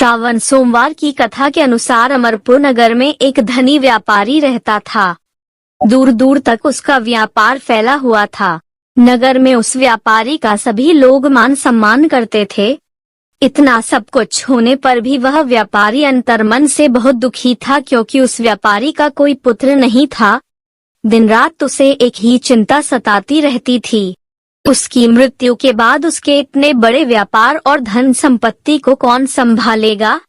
श्रावण सोमवार की कथा के अनुसार अमरपुर नगर में एक धनी व्यापारी रहता था। दूर दूर तक उसका व्यापार फैला हुआ था। नगर में उस व्यापारी का सभी लोग मान सम्मान करते थे। इतना सब कुछ होने पर भी वह व्यापारी अंतर्मन से बहुत दुखी था, क्योंकि उस व्यापारी का कोई पुत्र नहीं था। दिन रात उसे एक ही चिंता सताती रहती थी, उसकी मृत्यु के बाद उसके इतने बड़े व्यापार और धन संपत्ति को कौन संभालेगा।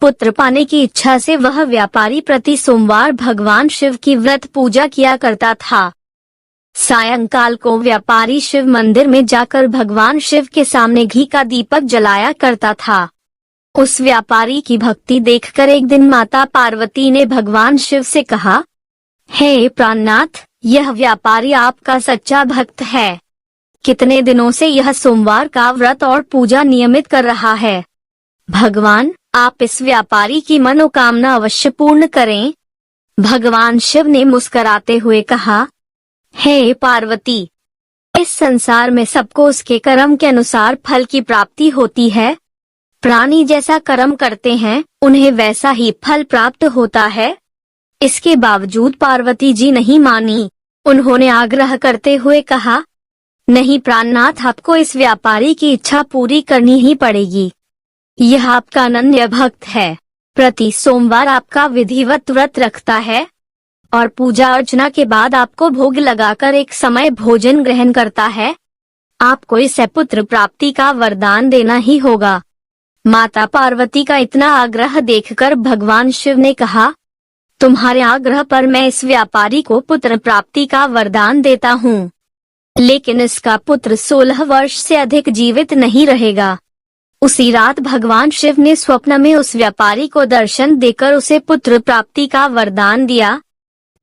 पुत्र पाने की इच्छा से वह व्यापारी प्रति सोमवार भगवान शिव की व्रत पूजा किया करता था। सायंकाल को व्यापारी शिव मंदिर में जाकर भगवान शिव के सामने घी का दीपक जलाया करता था। उस व्यापारी की भक्ति देखकर एक दिन माता पार्वती ने भगवान शिव से कहा, हे प्राणनाथ, यह व्यापारी आपका सच्चा भक्त है। कितने दिनों से यह सोमवार का व्रत और पूजा नियमित कर रहा है। भगवान, आप इस व्यापारी की मनोकामना अवश्य पूर्ण करें। भगवान शिव ने मुस्कुराते हुए कहा, हे पार्वती, इस संसार में सबको उसके कर्म के अनुसार फल की प्राप्ति होती है। प्राणी जैसा कर्म करते हैं, उन्हें वैसा ही फल प्राप्त होता है। इसके बावजूद पार्वती जी नहीं मानी। उन्होंने आग्रह करते हुए कहा, नहीं प्राणनाथ, आपको इस व्यापारी की इच्छा पूरी करनी ही पड़ेगी। यह आपका अनन्य भक्त है, प्रति सोमवार आपका विधिवत व्रत रखता है और पूजा अर्चना के बाद आपको भोग लगाकर एक समय भोजन ग्रहण करता है। आपको इसे पुत्र प्राप्ति का वरदान देना ही होगा। माता पार्वती का इतना आग्रह देखकर भगवान शिव ने कहा, तुम्हारे आग्रह पर मैं इस व्यापारी को पुत्र प्राप्ति का वरदान देता हूँ, लेकिन इसका पुत्र 16 वर्ष से अधिक जीवित नहीं रहेगा। उसी रात भगवान शिव ने स्वप्न में उस व्यापारी को दर्शन देकर उसे पुत्र प्राप्ति का वरदान दिया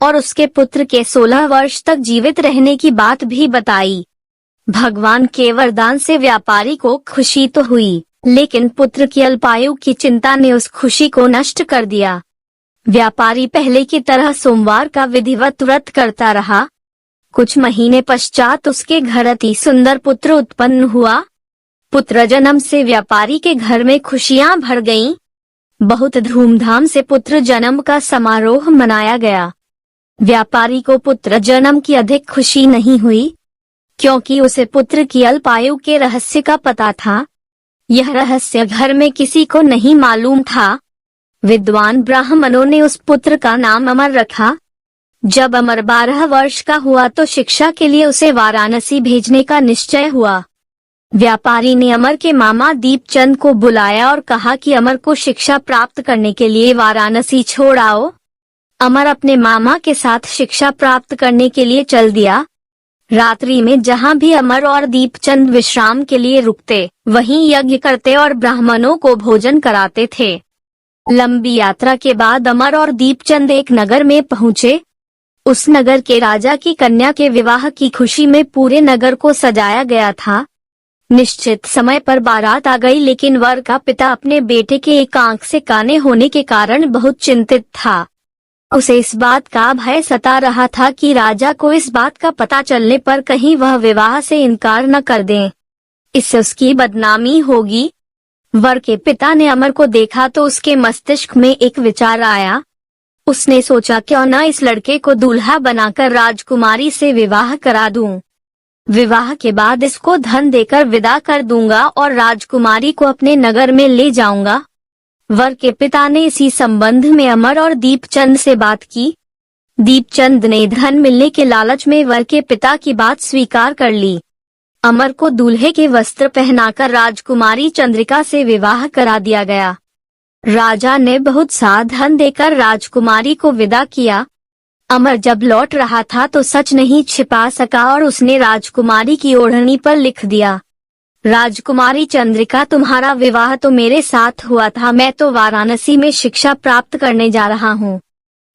और उसके पुत्र के 16 वर्ष तक जीवित रहने की बात भी बताई। भगवान के वरदान से व्यापारी को खुशी तो हुई, लेकिन पुत्र की अल्पायु की चिंता ने उस खुशी को नष्ट कर दिया। व्यापारी पहले की तरह सोमवार का विधिवत व्रत करता रहा। कुछ महीने पश्चात उसके घर अति सुंदर पुत्र उत्पन्न हुआ। पुत्र जन्म से व्यापारी के घर में खुशियां भर गईं। बहुत धूमधाम से पुत्र जन्म का समारोह मनाया गया। व्यापारी को पुत्र जन्म की अधिक खुशी नहीं हुई, क्योंकि उसे पुत्र की अल्पायु के रहस्य का पता था। यह रहस्य घर में किसी को नहीं मालूम था। विद्वान ब्राह्मणों ने उस पुत्र का नाम अमर रखा। जब अमर 12 वर्ष का हुआ तो शिक्षा के लिए उसे वाराणसी भेजने का निश्चय हुआ। व्यापारी ने अमर के मामा दीपचंद को बुलाया और कहा कि अमर को शिक्षा प्राप्त करने के लिए वाराणसी छोड़ आओ। अमर अपने मामा के साथ शिक्षा प्राप्त करने के लिए चल दिया। रात्रि में जहाँ भी अमर और दीपचंद विश्राम के लिए रुकते, वहीं यज्ञ करते और ब्राह्मणों को भोजन कराते थे। लंबी यात्रा के बाद अमर और दीपचंद एक नगर में पहुँचे। उस नगर के राजा की कन्या के विवाह की खुशी में पूरे नगर को सजाया गया था। निश्चित समय पर बारात आ गई, लेकिन वर का पिता अपने बेटे के एक आंख से काने होने के कारण बहुत चिंतित था। उसे इस बात का भय सता रहा था कि राजा को इस बात का पता चलने पर कहीं वह विवाह से इनकार न कर दें, इससे उसकी बदनामी होगी। वर के पिता ने अमर को देखा तो उसके मस्तिष्क में एक विचार आया। उसने सोचा, क्यों न इस लड़के को दूल्हा बनाकर राजकुमारी से विवाह करा दूं। विवाह के बाद इसको धन देकर विदा कर दूंगा और राजकुमारी को अपने नगर में ले जाऊंगा। वर के पिता ने इसी संबंध में अमर और दीपचंद से बात की। दीपचंद ने धन मिलने के लालच में वर के पिता की बात स्वीकार कर ली। अमर को दूल्हे के वस्त्र पहनाकर राजकुमारी चंद्रिका से विवाह करा दिया गया। राजा ने बहुत सा धन देकर राजकुमारी को विदा किया। अमर जब लौट रहा था तो सच नहीं छिपा सका और उसने राजकुमारी की ओढ़नी पर लिख दिया, राजकुमारी चंद्रिका, तुम्हारा विवाह तो मेरे साथ हुआ था। मैं तो वाराणसी में शिक्षा प्राप्त करने जा रहा हूँ।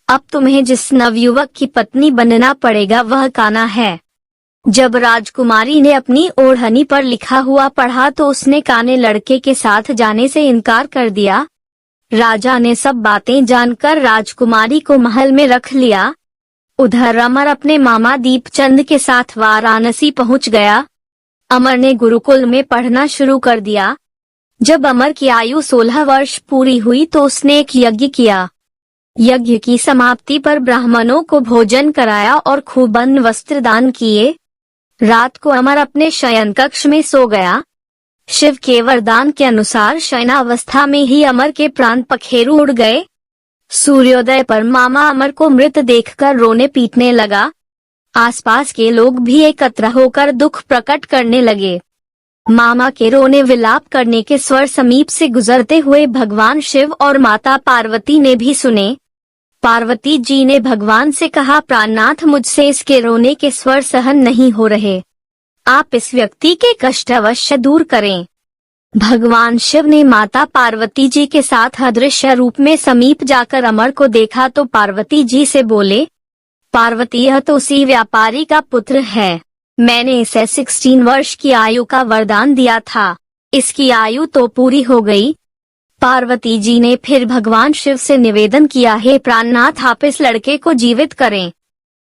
अब तुम्हें जिस नवयुवक की पत्नी बनना पड़ेगा वह कान्हा है। जब राजकुमारी ने अपनी ओढ़नी पर लिखा हुआ पढ़ा तो उसने काने लड़के के साथ जाने से इनकार कर दिया। राजा ने सब बातें जानकर राजकुमारी को महल में रख लिया। उधर अमर अपने मामा दीपचंद के साथ वाराणसी पहुंच गया। अमर ने गुरुकुल में पढ़ना शुरू कर दिया। जब अमर की आयु 16 वर्ष पूरी हुई तो उसने एक यज्ञ किया। यज्ञ की समाप्ति पर ब्राह्मणों को भोजन कराया और खूब अन्न वस्त्र दान किए। रात को अमर अपने शयन कक्ष में सो गया। शिव के वरदान के अनुसार शयनावस्था में ही अमर के प्राण पखेरु उड़ गए। सूर्योदय पर मामा अमर को मृत देखकर रोने पीटने लगा। आसपास के लोग भी एकत्र होकर दुख प्रकट करने लगे। मामा के रोने विलाप करने के स्वर समीप से गुजरते हुए भगवान शिव और माता पार्वती ने भी सुने। पार्वती जी ने भगवान से कहा, प्राणनाथ, मुझसे इसके रोने के स्वर सहन नहीं हो रहे, आप इस व्यक्ति के कष्ट अवश्य दूर करें। भगवान शिव ने माता पार्वती जी के साथ अदृश्य रूप में समीप जाकर अमर को देखा तो पार्वती जी से बोले, पार्वती, यह तो उसी व्यापारी का पुत्र है। मैंने इसे 16 वर्ष की आयु का वरदान दिया था, इसकी आयु तो पूरी हो गई। पार्वती जी ने फिर भगवान शिव से निवेदन किया, हे प्राणनाथ, आप इस लड़के को जीवित करें,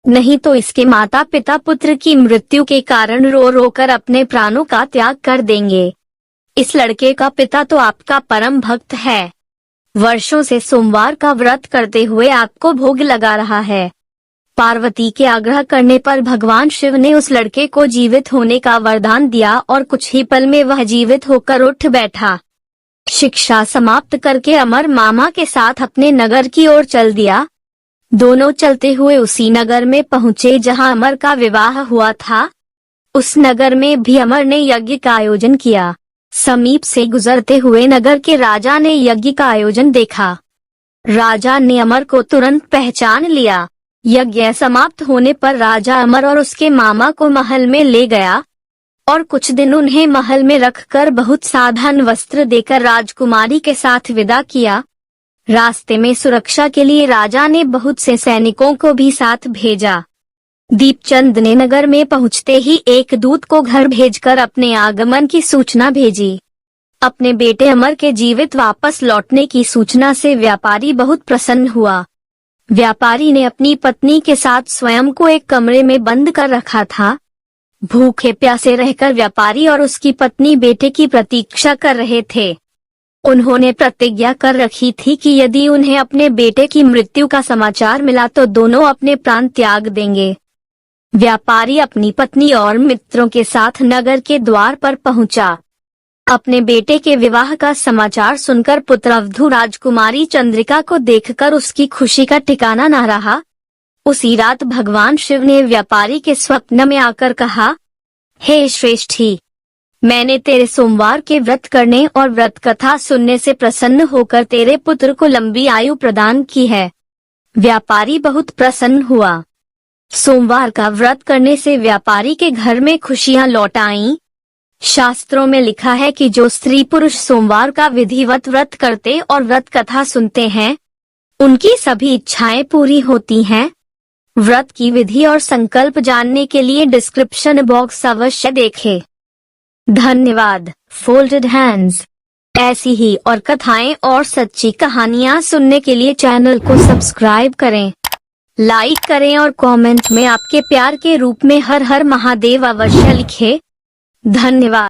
नहीं तो इसके माता पिता पुत्र की मृत्यु के कारण रो रो कर अपने प्राणों का त्याग कर देंगे। इस लड़के का पिता तो आपका परम भक्त है, वर्षों से सोमवार का व्रत करते हुए आपको भोग लगा रहा है। पार्वती के आग्रह करने पर भगवान शिव ने उस लड़के को जीवित होने का वरदान दिया और कुछ ही पल में वह जीवित होकर उठ बैठा। शिक्षा समाप्त करके अमर मामा के साथ अपने नगर की ओर चल दिया। दोनों चलते हुए उसी नगर में पहुँचे जहां अमर का विवाह हुआ था। उस नगर में भी अमर ने यज्ञ का आयोजन किया। समीप से गुजरते हुए नगर के राजा ने यज्ञ का आयोजन देखा। राजा ने अमर को तुरंत पहचान लिया। यज्ञ समाप्त होने पर राजा अमर और उसके मामा को महल में ले गया और कुछ दिन उन्हें महल में रखकर बहुत साधन वस्त्र देकर राजकुमारी के साथ विदा किया। रास्ते में सुरक्षा के लिए राजा ने बहुत से सैनिकों को भी साथ भेजा। दीपचंद ने नगर में पहुंचते ही एक दूत को घर भेजकर अपने आगमन की सूचना भेजी। अपने बेटे अमर के जीवित वापस लौटने की सूचना से व्यापारी बहुत प्रसन्न हुआ। व्यापारी ने अपनी पत्नी के साथ स्वयं को एक कमरे में बंद कर रखा था। भूखे प्यासे रहकर व्यापारी और उसकी पत्नी बेटे की प्रतीक्षा कर रहे थे। उन्होंने प्रतिज्ञा कर रखी थी कि यदि उन्हें अपने बेटे की मृत्यु का समाचार मिला तो दोनों अपने प्राण त्याग देंगे। व्यापारी अपनी पत्नी और मित्रों के साथ नगर के द्वार पर पहुंचा। अपने बेटे के विवाह का समाचार सुनकर पुत्रवधू राजकुमारी चंद्रिका को देखकर उसकी खुशी का ठिकाना न रहा। उसी रात भगवान शिव ने व्यापारी के स्वप्न में आकर कहा, हे श्रेष्ठी, मैंने तेरे सोमवार के व्रत करने और व्रत कथा सुनने से प्रसन्न होकर तेरे पुत्र को लंबी आयु प्रदान की है। व्यापारी बहुत प्रसन्न हुआ। सोमवार का व्रत करने से व्यापारी के घर में खुशियां लौट आईं। शास्त्रों में लिखा है कि जो स्त्री पुरुष सोमवार का विधिवत व्रत करते और व्रत कथा सुनते हैं, उनकी सभी इच्छाएं पूरी होती हैं। व्रत की विधि और संकल्प जानने के लिए डिस्क्रिप्शन बॉक्स अवश्य देखें। धन्यवाद। Folded hands. ऐसी ही और कथाएं और सच्ची कहानियां सुनने के लिए चैनल को सब्सक्राइब करें, लाइक करें और कमेंट में आपके प्यार के रूप में हर हर महादेव अवश्य लिखें। धन्यवाद।